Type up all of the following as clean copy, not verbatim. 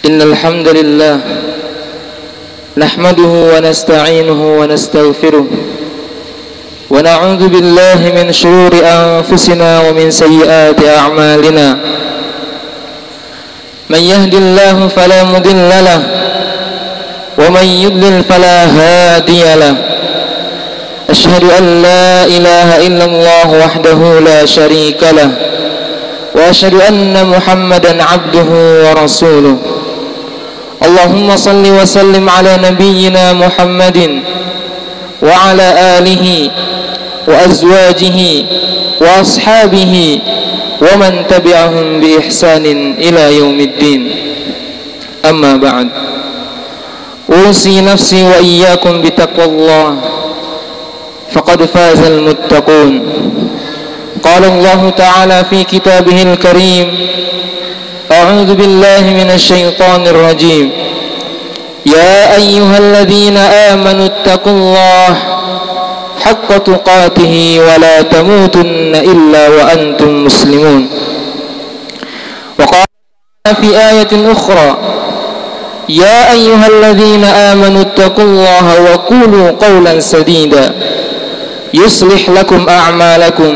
Innal hamdalillah nahmaduhu wa nasta'inuhu wa nastaghfiruh wa na'udzu billahi min shururi anfusina wa min sayyiati a'malina. Man yahdihillahu fala mudilla lahu wa man yudlil fala hadiya lahu. Ashhadu an la ilaha illallah wahdahu la syarika lahu wa ashhadu anna Muhammadan 'abduhu wa rasuluh. Allahumma salli wa sallim ala nabiyyina Muhammadin wa ala alihi wa azwajihi wa ashabihi wa man tabi'ahum bi ihsanin ila yaumiddin. Amma ba'd. Usi nafsi wa iyyakum bi taqwallah faqad fazal muttaqun. Qala Allah ta'ala fi kitabihil karim: أعوذ بالله من الشيطان الرجيم يا أيها الذين آمنوا اتقوا الله حق تقاته ولا تموتن إلا وأنتم مسلمون. وقال في آية أخرى يا أيها الذين آمنوا اتقوا الله وقولوا قولا سديدا يصلح لكم أعمالكم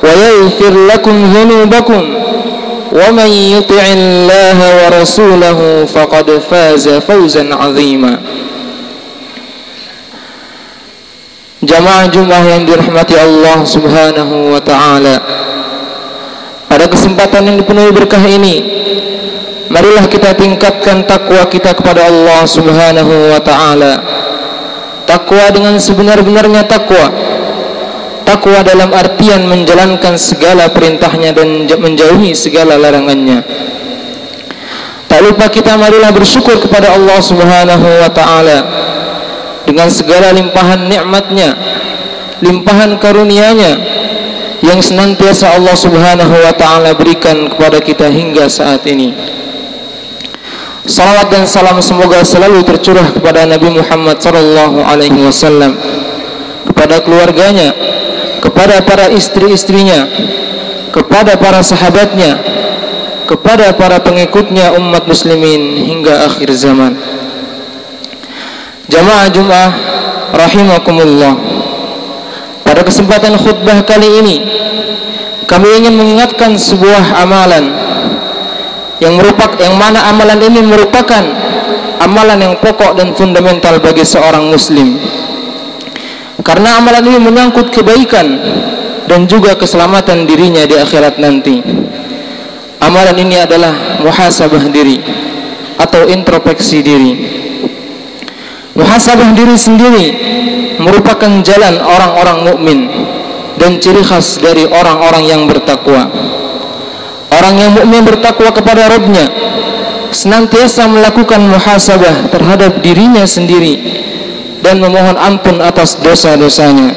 ويغفر لكم ذنوبكم ومن يطع الله ورسوله فقد فاز فوزا عظيما. Jamaah Jumat yang dirahmati Allah Subhanahu wa taala, pada kesempatan yang dipenuhi berkah ini, marilah kita tingkatkan takwa kita kepada Allah Subhanahu wa taala. Takwa dengan sebenar-benarnya takwa. Takwa dalam artian menjalankan segala perintahnya dan menjauhi segala larangannya. Tak lupa kita marilah bersyukur kepada Allah Subhanahu wa ta'ala dengan segala limpahan nikmatnya, limpahan karunia-Nya yang senantiasa Allah Subhanahu wa ta'ala berikan kepada kita hingga saat ini. Salawat dan salam semoga selalu tercurah kepada Nabi Muhammad sallallahu alaihi wasallam, kepada keluarganya, kepada para istri-istrinya, kepada para sahabatnya, kepada para pengikutnya umat muslimin hingga akhir zaman. Jamaah Jumat rahimakumullah, pada kesempatan khutbah kali ini kami ingin mengingatkan sebuah amalan yang mana amalan ini merupakan amalan yang pokok dan fundamental bagi seorang muslim. Karena amalan ini menyangkut kebaikan dan juga keselamatan dirinya di akhirat nanti. Amalan ini adalah muhasabah diri atau introspeksi diri. Muhasabah diri sendiri merupakan jalan orang-orang mukmin dan ciri khas dari orang-orang yang bertakwa. Orang yang mukmin bertakwa kepada Rabb-Nya senantiasa melakukan muhasabah terhadap dirinya sendiri dan memohon ampun atas dosa-dosanya.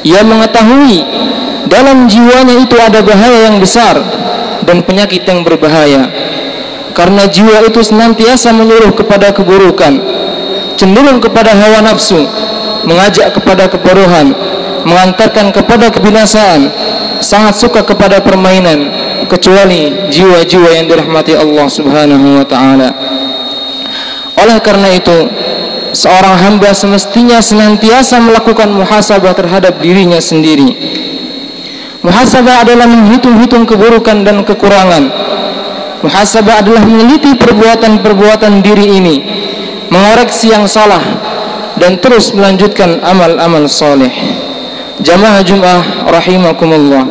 Ia mengetahui dalam jiwanya itu ada bahaya yang besar dan penyakit yang berbahaya. Karena jiwa itu senantiasa menyuruh kepada keburukan, cenderung kepada hawa nafsu, mengajak kepada kebodohan, mengantarkan kepada kebinasaan, sangat suka kepada permainan, kecuali jiwa-jiwa yang dirahmati Allah Subhanahu wa ta'ala. Oleh karena itu, seorang hamba semestinya senantiasa melakukan muhasabah terhadap dirinya sendiri. Muhasabah adalah menghitung-hitung keburukan dan kekurangan. Muhasabah adalah meneliti perbuatan-perbuatan diri ini, mengoreksi yang salah, dan terus melanjutkan amal-amal soleh. Jamaah Jumat rahimakumullah,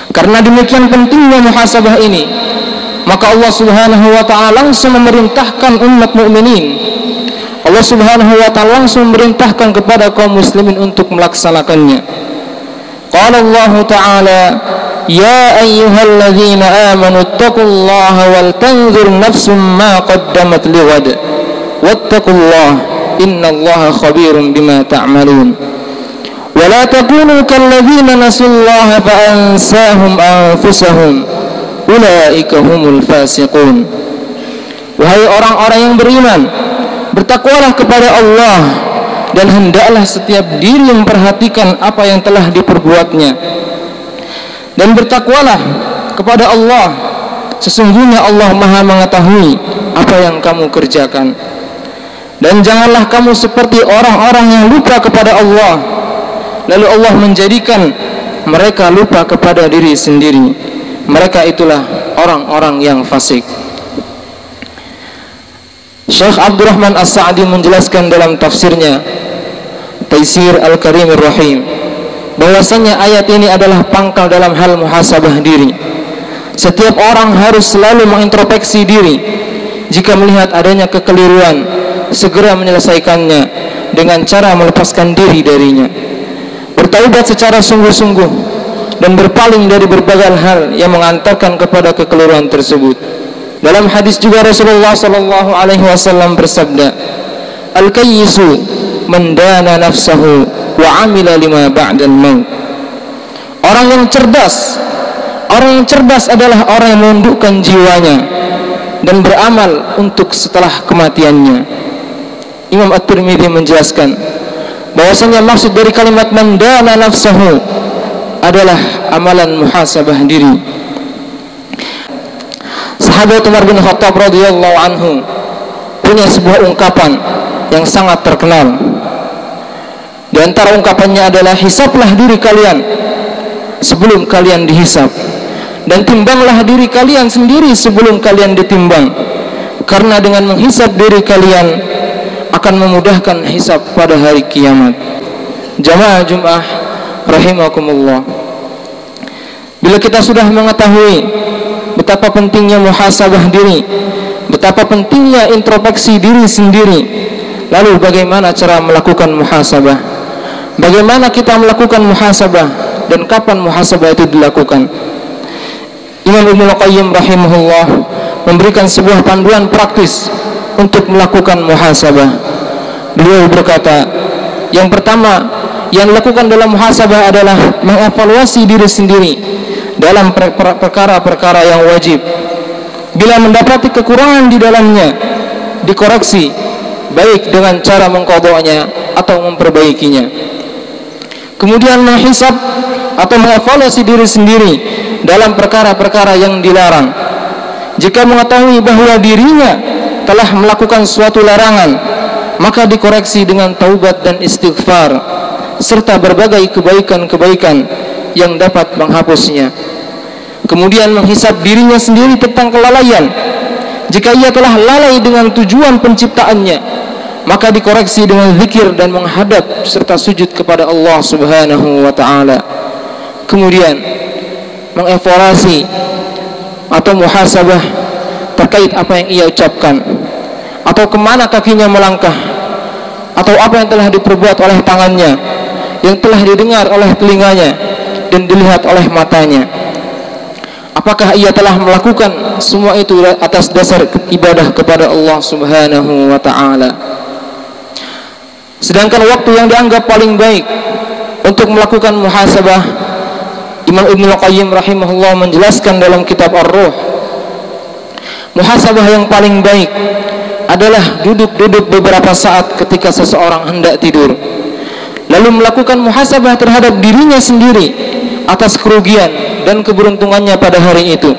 karena demikian pentingnya muhasabah ini, maka Allah Subhanahu wa ta'ala langsung memerintahkan umat mukminin. Allah Subhanahu wa ta'ala langsung memerintahkan kepada kaum muslimin untuk melaksanakannya. Qala Allah ta'ala ya ayyuhalladzina amanu taqullaha wal tanzur nafsum ma qaddamat lighad wattaqullaha innallaha khabirum bima ta'malun wa la takunu kalladzina nasullaha fa ansahum anfusahum ulaika humul fasiqun. Wahai orang-orang yang beriman, bertakwalah kepada Allah dan hendaklah setiap diri memperhatikan apa yang telah diperbuatnya. Dan bertakwalah kepada Allah sesungguhnya Allah Maha mengetahui apa yang kamu kerjakan. Dan janganlah kamu seperti orang-orang yang lupa kepada Allah, lalu Allah menjadikan mereka lupa kepada diri sendiri. Mereka itulah orang-orang yang fasik. Syekh Abdurrahman As-Sa'di menjelaskan dalam tafsirnya Taisir Al-Karimir Rahim bahwasanya ayat ini adalah pangkal dalam hal muhasabah diri. Setiap orang harus selalu mengintrospeksi diri. Jika melihat adanya kekeliruan, segera menyelesaikannya dengan cara melepaskan diri darinya, bertaubat secara sungguh-sungguh dan berpaling dari berbagai hal yang mengantarkan kepada kekeliruan tersebut. Dalam hadis juga Rasulullah sallallahu alaihi wasallam bersabda, "Al-kayyisu man dana nafsahu wa amila lima ba'dal maut." Orang yang cerdas adalah orang yang menundukkan jiwanya dan beramal untuk setelah kematiannya. Imam At-Tirmidzi menjelaskan bahwasanya maksud dari kalimat man dana nafsahu adalah amalan muhasabah diri. Sahabat Umar bin Khattab radhiyallahu anhu punya sebuah ungkapan yang sangat terkenal. Di antara ungkapannya adalah, hisablah diri kalian sebelum kalian dihisab, dan timbanglah diri kalian sendiri sebelum kalian ditimbang, karena dengan menghisab diri kalian akan memudahkan hisab pada hari kiamat. Jamaah Jum'ah rahimakumullah, bila kita sudah mengetahui betapa pentingnya muhasabah diri, betapa pentingnya introspeksi diri sendiri, lalu bagaimana cara melakukan muhasabah? Bagaimana kita melakukan muhasabah dan kapan muhasabah itu dilakukan? Imam Ibnu Qayyim rahimahullah memberikan sebuah panduan praktis untuk melakukan muhasabah. Beliau berkata, yang pertama yang dilakukan dalam muhasabah adalah mengevaluasi diri sendiri dalam perkara-perkara yang wajib. Bila mendapati kekurangan di dalamnya, dikoreksi baik dengan cara mengqadha'nya atau memperbaikinya. Kemudian menghisab atau mengevaluasi diri sendiri dalam perkara-perkara yang dilarang. Jika mengetahui bahwa dirinya telah melakukan suatu larangan, maka dikoreksi dengan taubat dan istighfar serta berbagai kebaikan-kebaikan yang dapat menghapusnya. Kemudian menghisab dirinya sendiri tentang kelalaian. Jika ia telah lalai dengan tujuan penciptaannya, maka dikoreksi dengan zikir dan menghadap serta sujud kepada Allah Subhanahu wa ta'ala. Kemudian mengevaluasi atau muhasabah terkait apa yang ia ucapkan, atau kemana kakinya melangkah, atau apa yang telah diperbuat oleh tangannya, yang telah didengar oleh telinganya dan dilihat oleh matanya. Apakah ia telah melakukan semua itu atas dasar ibadah kepada Allah Subhanahu wa ta'ala? Sedangkan waktu yang dianggap paling baik untuk melakukan muhasabah, Imam Ibnu Qayyim rahimahullah menjelaskan dalam kitab Ar-Ruh, muhasabah yang paling baik adalah duduk-duduk beberapa saat ketika seseorang hendak tidur, lalu melakukan muhasabah terhadap dirinya sendiri atas kerugian dan keberuntungannya pada hari itu.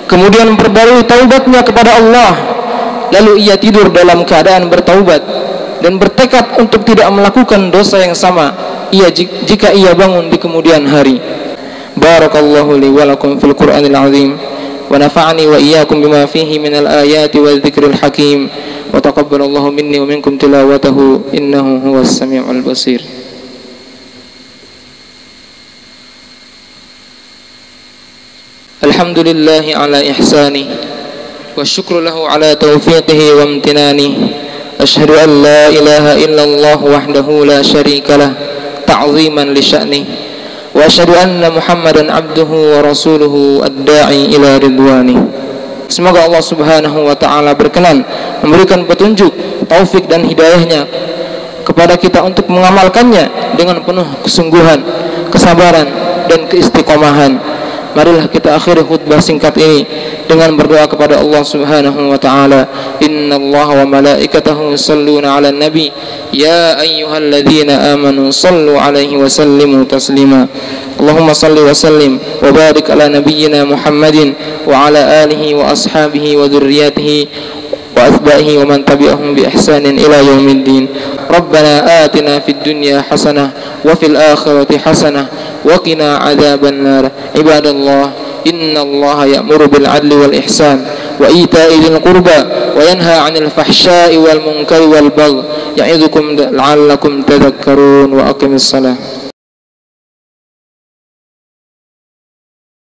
Kemudian memperbarui taubatnya kepada Allah, lalu ia tidur dalam keadaan bertaubat dan bertekad untuk tidak melakukan dosa yang sama jika ia bangun di kemudian hari. Barakallahu li wa lakum fil Qur'anil azim wa nafa'ani wa iyyakum bima fihi minal ayati wa dzikril hakim wa taqabbalallahu minni wa minkum tilawatahu innahu huwas samiul basir. Alhamdulillahi ala ihsani wa syukru lahu ala taufiqihi wa amtinani. Asyhadu an la ilaha illallah wahdahu la syarika lah ta'ziman li sya'ni, wa asyhadu anna Muhammadan abduhu wa rasuluhu ad-da'i ila ridwani. Semoga Allah Subhanahu wa ta'ala berkenan memberikan petunjuk, taufik dan hidayahnya kepada kita untuk mengamalkannya dengan penuh kesungguhan, kesabaran dan keistiqomahan. marilah kita akhiri khutbah singkat ini dengan berdoa kepada Allah Subhanahu wa taala. Innallaha wa malaikatahu yusholluna 'alan nabi ya ayyuhalladzina amanu shallu 'alaihi wa sallimu taslima. Allahumma shalli wa sallim wa barik ala nabiyyina Muhammadin wa ala alihi wa ashabihi wa dzurriyyatihi wa atba'ihi wa man tabi'ahum bi ihsanin ila yaumiddin. Rabbana atina fid dunya hasanah wa fil akhirati hasanah wa qina adzaban nar. Ibadallah, innallaha ya'muru bil 'adli wal ihsan wa ita'i dzil qurba wa yanha 'anil fahsya'i wal munkari wal baghi ya'idzukum la'allakum tadhakkarun. Wa aqimis shalah.